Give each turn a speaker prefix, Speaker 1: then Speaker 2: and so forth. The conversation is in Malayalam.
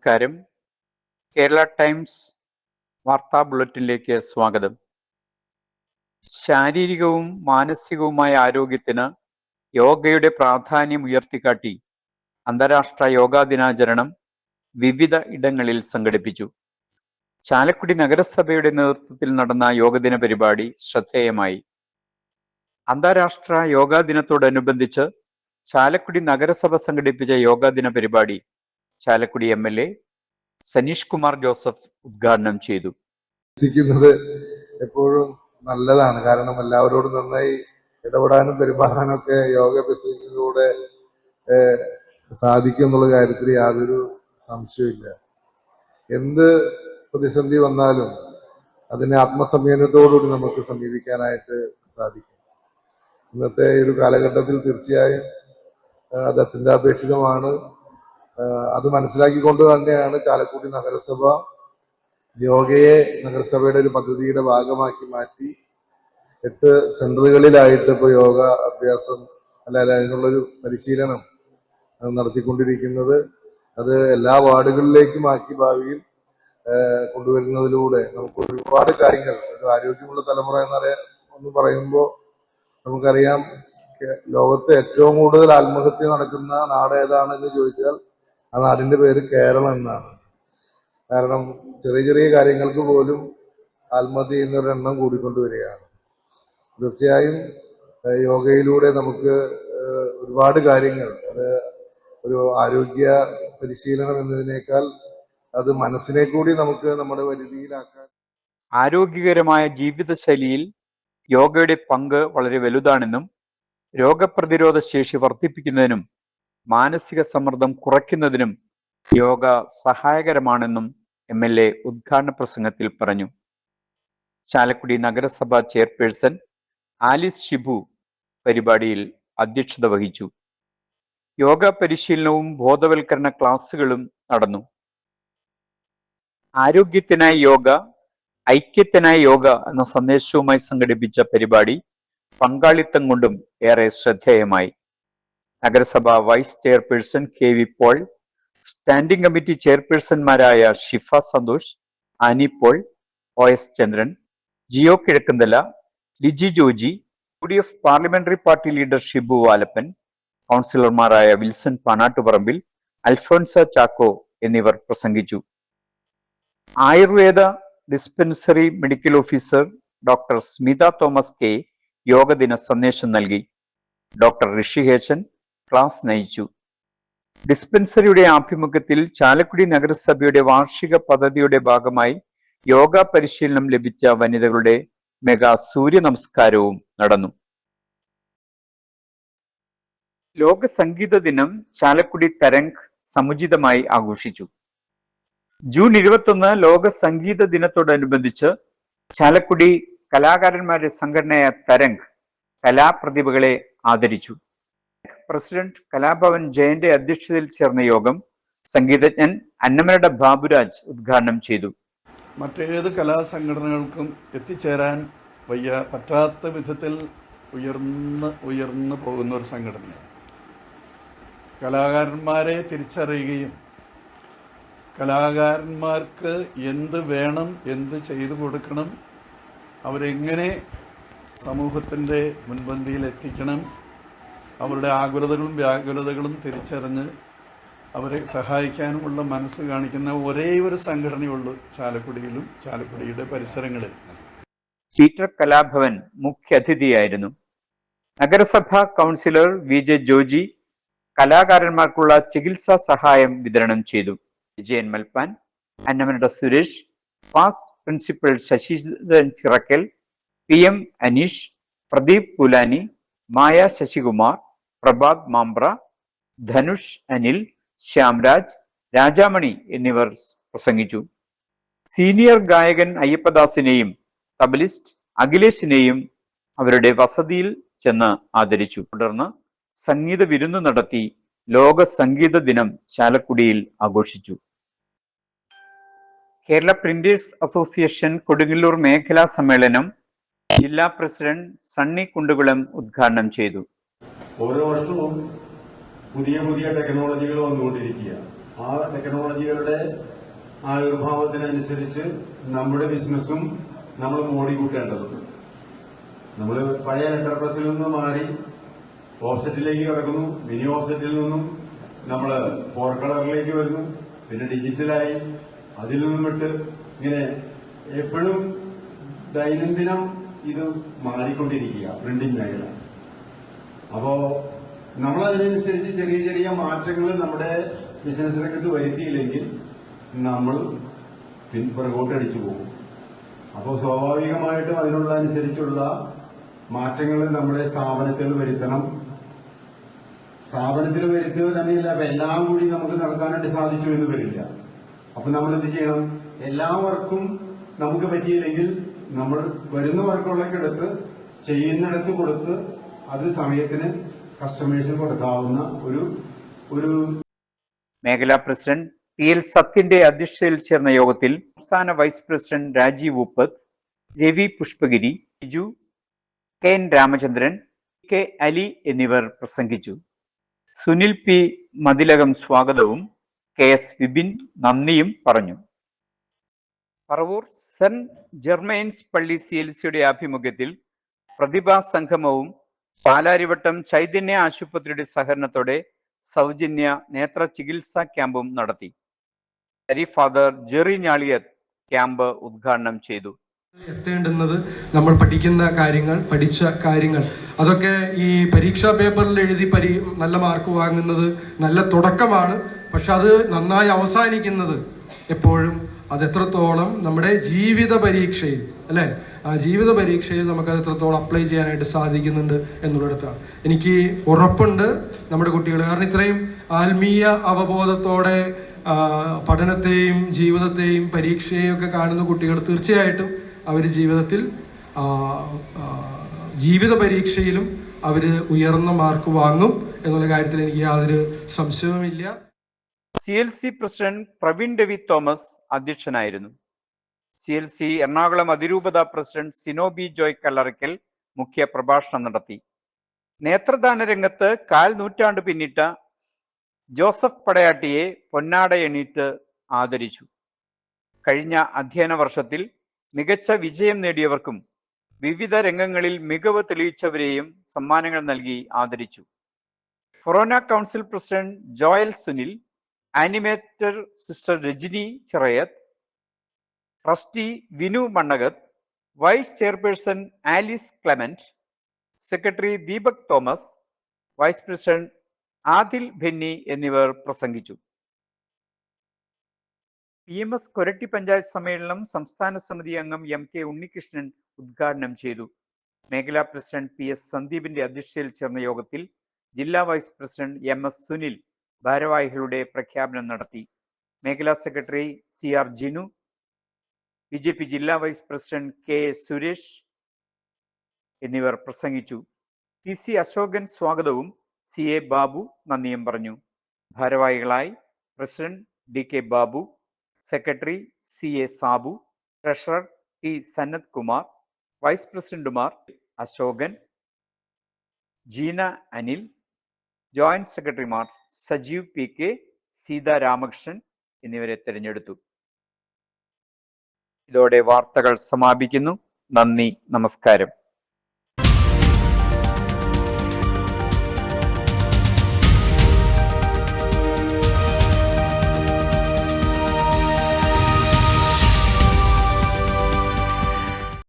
Speaker 1: നമസ്കാരം. കേരള ടൈംസ് വാർത്താ ബുള്ളറ്റിനിലേക്ക് സ്വാഗതം. ശാരീരികവും മാനസികവുമായ ആരോഗ്യത്തിന് യോഗയുടെ പ്രാധാന്യം ഉയർത്തിക്കാട്ടി അന്താരാഷ്ട്ര യോഗാ ദിനാചരണം വിവിധ ഇടങ്ങളിൽ സംഘടിപ്പിച്ചു. ചാലക്കുടി നഗരസഭയുടെ നേതൃത്വത്തിൽ നടന്ന യോഗദിന പരിപാടി ശ്രദ്ധേയമായി. അന്താരാഷ്ട്ര യോഗാ ദിനത്തോടനുബന്ധിച്ച് ചാലക്കുടി നഗരസഭ സംഘടിപ്പിച്ച യോഗാ ദിന പരിപാടി ചാലക്കുടി MLA സനീഷ് കുമാർ ജോസഫ് ഉദ്ഘാടനം ചെയ്തു.
Speaker 2: എപ്പോഴും നല്ലതാണ്, കാരണം എല്ലാവരോടും നന്നായി ഇടപെടാനും പെരുമാറാനും ഒക്കെ യോഗ അഭ്യസിക്കുന്നതിലൂടെ സാധിക്കും എന്നുള്ള കാര്യത്തിൽ യാതൊരു സംശയമില്ല. എന്ത് പ്രതിസന്ധി വന്നാലും അതിനെ ആത്മസംയമനത്തോടുകൂടി നമുക്ക് സമീപിക്കാനായിട്ട് സാധിക്കും. ഇന്നത്തെ ഒരു കാലഘട്ടത്തിൽ തീർച്ചയായും അത് അത്യന്താപേക്ഷിതമാണ്. അത് മനസ്സിലാക്കിക്കൊണ്ട് തന്നെയാണ് ചാലക്കുടി നഗരസഭ യോഗയെ നഗരസഭയുടെ ഒരു പദ്ധതിയുടെ ഭാഗമാക്കി മാറ്റി 8 സെന്ററുകളിലായിട്ട് ഇപ്പോൾ യോഗ അഭ്യാസം അതിനുള്ളൊരു പരിശീലനം നടത്തിക്കൊണ്ടിരിക്കുന്നത്. അത് എല്ലാ വാർഡുകളിലേക്കും ആക്കി ഭാവിയിൽ കൊണ്ടുവരുന്നതിലൂടെ നമുക്ക് ഒരുപാട് കാര്യങ്ങൾ, ഒരു ആരോഗ്യമുള്ള തലമുറ എന്ന് പറയുമ്പോൾ നമുക്കറിയാം, ലോകത്ത് ഏറ്റവും കൂടുതൽ ആത്മഹത്യ നടക്കുന്ന നാട് ഏതാണെന്ന് ചോദിച്ചാൽ ആ നാടിന്റെ പേര് കേരളം എന്നാണ്. കാരണം ചെറിയ ചെറിയ കാര്യങ്ങൾക്ക് പോലും ആത്മഹത്യ ചെയ്യുന്നവരുടെ എണ്ണം കൂടിക്കൊണ്ടുവരികയാണ്. തീർച്ചയായും യോഗയിലൂടെ നമുക്ക് ഒരുപാട് കാര്യങ്ങൾ, അത് ഒരു ആരോഗ്യ പരിശീലനം എന്നതിനേക്കാൾ അത് മനസ്സിനെ കൂടി നമുക്ക് നമ്മുടെ പരിധിയിലാക്കാൻ.
Speaker 1: ആരോഗ്യകരമായ ജീവിതശൈലിയിൽ യോഗയുടെ പങ്ക് വളരെ വലുതാണെന്നും രോഗപ്രതിരോധ ശേഷി വർദ്ധിപ്പിക്കുന്നതിനും മാനസിക സമ്മർദ്ദം കുറയ്ക്കുന്നതിനും യോഗ സഹായകരമാണെന്നും MLA ഉദ്ഘാടന പ്രസംഗത്തിൽ പറഞ്ഞു. ചാലക്കുടി നഗരസഭ ചെയർപേഴ്സൺ ആലിസ് ഷിബു പരിപാടിയിൽ അധ്യക്ഷത വഹിച്ചു. യോഗ പരിശീലനവും ബോധവൽക്കരണ ക്ലാസുകളും നടന്നു. ആരോഗ്യത്തിനായി യോഗ, ഐക്യത്തിനായി യോഗ എന്ന സന്ദേശവുമായി സംഘടിപ്പിച്ച പരിപാടി പങ്കാളിത്തം കൊണ്ടും ഏറെ ശ്രദ്ധേയമായി. നഗരസഭ vice chairperson KV Paul, standing committee ചെയർപേഴ്സൺമാരായ Shifa Santhosh, Annie Paul, OS Chandran, Jio Kizhakkanthala, Liji Joji, UDF parliamentary party leader Shibu Valappan, കൗൺസിലർമാരായ വിൽസൺ പാനാട്ടുപറമ്പിൽ, അൽഫോൻസ ചാക്കോ എന്നിവർ പ്രസംഗിച്ചു. Ayurveda dispensary medical officer doctor Smitha Thomas K യോഗദിന സന്ദേശം നൽകി. ഡോക്ടർ ഋഷികേശൻ ക്ലാസ് നയിച്ചു. ഡിസ്പെൻസറിയുടെ ആഭിമുഖ്യത്തിൽ ചാലക്കുടി നഗരസഭയുടെ വാർഷിക പദ്ധതിയുടെ ഭാഗമായി യോഗ പരിശീലനം ലഭിച്ച വനിതകളുടെ മെഗാ സൂര്യ നമസ്കാരവും നടന്നു. ലോക സംഗീത ദിനം ചാലക്കുടി തരംഗ് സമുചിതമായി ആഘോഷിച്ചു. ജൂൺ 21 ലോക സംഗീത ദിനത്തോടനുബന്ധിച്ച് ചാലക്കുടി കലാകാരന്മാരുടെ സംഘടനയായ തരംഗ് കലാപ്രതിഭകളെ ആദരിച്ചു. പ്രസിഡന്റ് കലാഭവൻ ജയന്റെ അധ്യക്ഷതയിൽ ചേർന്ന യോഗം സംഗീതജ്ഞൻ അന്നമനയുടെ ബാബുരാജ് ഉദ്ഘാടനം ചെയ്തു.
Speaker 3: മറ്റേത് കലാസംഘടനകൾക്കും എത്തിച്ചേരാൻ പറ്റാത്ത വിധത്തിൽ ഉയർന്നു പോകുന്ന ഒരു സംഘടനയാണ്. കലാകാരന്മാരെ തിരിച്ചറിയുകയും കലാകാരന്മാർക്ക് എന്ത് വേണം, എന്ത് ചെയ്തു കൊടുക്കണം, അവരെങ്ങനെ സമൂഹത്തിൻ്റെ മുൻപന്തിയിൽ എത്തിക്കണം, അവരുടെ ആകുലതകളും വ്യാകുലതകളും തിരിച്ചറിഞ്ഞ് അവരെ സഹായിക്കാനുമുള്ള മനസ്സ് കാണിക്കുന്ന ഒരേ ഒരു സംഘടനയുള്ളൂ ചാലക്കുടിയിലും ചാലക്കുടിയുടെ പരിസരങ്ങളിൽ.
Speaker 1: പീറ്റർ കലാഭവൻ മുഖ്യാതിഥിയായിരുന്നു. നഗരസഭാ കൗൺസിലർ VJ ജോജി കലാകാരന്മാർക്കുള്ള ചികിത്സാ സഹായം വിതരണം ചെയ്തു. വിജയൻ മൽപ്പാൻ, അന്നമനയുടെ സുരേഷ്, പാസ് പ്രിൻസിപ്പൽ ശശിധരൻ ചിറക്കൽ, PM അനീഷ്, പ്രദീപ് പുലാനി, മായ ശശികുമാർ, പ്രഭാത് മാമ്പ്ര, ധനുഷ് അനിൽ, ശ്യാംരാജ്, രാജാമണി എന്നിവർ പ്രസംഗിച്ചു. സീനിയർ ഗായകൻ അയ്യപ്പദാസിനെയും തബലിസ്റ്റ് അഖിലേഷിനെയും അവരുടെ വസതിയിൽ ചെന്ന് ആദരിച്ചു. തുടർന്ന് സംഗീത വിരുന്ന് നടത്തി ലോക സംഗീത ദിനം ചാലക്കുടിയിൽ ആഘോഷിച്ചു. കേരള പ്രിന്റേഴ്സ് അസോസിയേഷൻ കൊടുങ്ങല്ലൂർ മേഖലാ സമ്മേളനം ജില്ലാ പ്രസിഡന്റ് സണ്ണി കുണ്ടുകുളം ഉദ്ഘാടനം ചെയ്തു.
Speaker 4: ഓരോ വർഷവും പുതിയ പുതിയ ടെക്നോളജികൾ വന്നുകൊണ്ടിരിക്കുക. ആ ടെക്നോളജികളുടെ ആവിർഭാവത്തിനനുസരിച്ച് നമ്മുടെ ബിസിനസ്സും നമ്മൾ മോടിക്കൂട്ടേണ്ടതുണ്ട്. നമ്മൾ പഴയ എന്റർപ്രൈസിൽ നിന്ന് മാറി ഓഫ്സെറ്റിലേക്ക് കിടക്കുന്നു. മിനി ഓഫ്സെറ്റിൽ നിന്നും നമ്മൾ 4 കളറിലേക്ക് വരുന്നു. പിന്നെ ഡിജിറ്റലായി അതിൽ നിന്നും വിട്ട് ഇങ്ങനെ എപ്പോഴും ദൈനംദിനം ഇത് മാറിക്കൊണ്ടിരിക്കുക പ്രിന്റിംഗ് മേഖല. അപ്പോ നമ്മളതിനനുസരിച്ച് ചെറിയ ചെറിയ മാറ്റങ്ങൾ നമ്മുടെ ബിസിനസ് രംഗത്ത് വരുത്തിയില്ലെങ്കിൽ നമ്മൾ പുറകോട്ടടിച്ചു പോകും. അപ്പോൾ സ്വാഭാവികമായിട്ടും അതിനുള്ള അനുസരിച്ചുള്ള മാറ്റങ്ങൾ നമ്മുടെ സ്ഥാപനത്തിൽ വരുത്തണം. സ്ഥാപനത്തിൽ വരുത്തുക തന്നെയില്ല, അപ്പൊ എല്ലാം കൂടി നമുക്ക് നടത്താനായിട്ട് സാധിച്ചു എന്ന് വരില്ല. അപ്പൊ നമ്മൾ എന്ത് ചെയ്യണം? എല്ലാ വർക്കും നമുക്ക് പറ്റിയില്ലെങ്കിൽ നമ്മൾ വരുന്ന വർക്കുകളൊക്കെ എടുത്ത് ചെയ്യുന്നിടത്ത് കൊടുത്ത് അത് സമയത്തിന് കസ്റ്റമേഴ്സിന് കൊടുക്കാവുന്ന ഒരു
Speaker 1: മേഖലാ പ്രസിഡന്റ് PL സത്യന്റെ അധ്യക്ഷതയിൽ ചേർന്ന യോഗത്തിൽ സംസ്ഥാന vice president Rajeev Uppath, Ravi Pushpagiri, Biju, KN Ramachandran, K Ali എന്നിവർ പ്രസംഗിച്ചു. സുനിൽ P മതിലകം സ്വാഗതവും KS വിപിൻ നന്ദിയും പറഞ്ഞു. പറവൂർ സെന്റ് ജെർമൈൻസ് പള്ളി CLCയുടെ ആഭിമുഖ്യത്തിൽ പ്രതിഭാ സംഗമവും പാലാരിവട്ടം ചൈതന്യ ആശുപത്രിയുടെ സഹകരണത്തോടെ സൗജന്യ നേത്ര ചികിത്സാ ക്യാമ്പും നടത്തി. ഫാദർ ജെറി ഞാളിയത്ത് ക്യാമ്പ് ഉദ്ഘാടനം ചെയ്തു.
Speaker 5: എത്തേണ്ടുന്നത് നമ്മൾ പഠിക്കുന്ന കാര്യങ്ങൾ, പഠിച്ച കാര്യങ്ങൾ, അതൊക്കെ ഈ പരീക്ഷാ പേപ്പറിൽ എഴുതി നല്ല മാർക്ക് വാങ്ങുന്നത് നല്ല തുടക്കമാണ്. പക്ഷെ അത് നന്നായി അവസാനിക്കുന്നത് എപ്പോഴും അത് എത്രത്തോളം നമ്മുടെ ജീവിത പരീക്ഷയിൽ, അല്ലേ, ആ ജീവിത പരീക്ഷയിൽ നമുക്കത് എത്രത്തോളം അപ്ലൈ ചെയ്യാനായിട്ട് സാധിക്കുന്നുണ്ട് എന്നുള്ളിടത്താണ് എനിക്ക് ഉറപ്പുണ്ട്. നമ്മുടെ കുട്ടികൾ, കാരണം ഇത്രയും ആത്മീയ അവബോധത്തോടെ പഠനത്തെയും ജീവിതത്തെയും പരീക്ഷയെയും ഒക്കെ കാണുന്ന കുട്ടികൾ തീർച്ചയായിട്ടും അവർ ജീവിതത്തിൽ ജീവിത പരീക്ഷയിലും അവർ ഉയർന്ന മാർക്ക് വാങ്ങും എന്നുള്ള കാര്യത്തിൽ എനിക്ക് യാതൊരു സംശയവുമില്ല.
Speaker 1: CLC president Praveen Ravi Thomas അധ്യക്ഷനായിരുന്നു. CLC എറണാകുളം അതിരൂപത പ്രസിഡന്റ് സിനോബി ജോയ് കല്ലറയ്ക്കൽ മുഖ്യ പ്രഭാഷണം നടത്തി. നേത്രദാന രംഗത്ത് 1/4 നൂറ്റാണ്ട് പിന്നിട്ട ജോസഫ് പടയാട്ടിയെ പൊന്നാടയണിയിട്ട് ആദരിച്ചു. കഴിഞ്ഞ അധ്യയന വർഷത്തിൽ മികച്ച വിജയം നേടിയവർക്കും വിവിധ രംഗങ്ങളിൽ മികവ് തെളിയിച്ചവരെയും സമ്മാനങ്ങൾ നൽകി ആദരിച്ചു. Forane council president Joel Sunil, animator sister Rajani Chirayath, trustee Vinu Mannakath, vice chairperson Alice Clement, secretary Deepak Thomas, vice president Adil Benny എന്നിവർ പ്രസംഗിച്ചു. PMS കൊരട്ടി പഞ്ചായത്ത് സമ്മേളനം സംസ്ഥാന സമിതി അംഗം MK ഉണ്ണികൃഷ്ണൻ ഉദ്ഘാടനം ചെയ്തു. മേഖലാ പ്രസിഡന്റ് PS സന്ദീപിന്റെ അധ്യക്ഷതയിൽ ചേർന്ന യോഗത്തിൽ ജില്ലാ വൈസ് പ്രസിഡന്റ് MS സുനിൽ ഭാരവാഹികളുടെ പ്രഖ്യാപനം നടത്തി. മേഖലാ സെക്രട്ടറി CR ജിനു, BJP ജില്ലാ വൈസ് പ്രസിഡന്റ് K സുരേഷ് എന്നിവർ പ്രസംഗിച്ചു. PC അശോകൻ സ്വാഗതവും CA ബാബു നന്ദിയും പറഞ്ഞു. ഭാരവാഹികളായി president DK Babu, secretary CA Sabu, treasurer T Sanath Kumar, vice പ്രസിഡന്റുമാർ അശോകൻ, ജീന അനിൽ, ജോയിന്റ് സെക്രട്ടറിമാർ സജീവ് PK, സീതാ രാമകൃഷ്ണൻ എന്നിവരെ തിരഞ്ഞെടുത്തു. ഇതോടെ വാർത്തകൾ സമാപിക്കുന്നു. നന്ദി, നമസ്കാരം.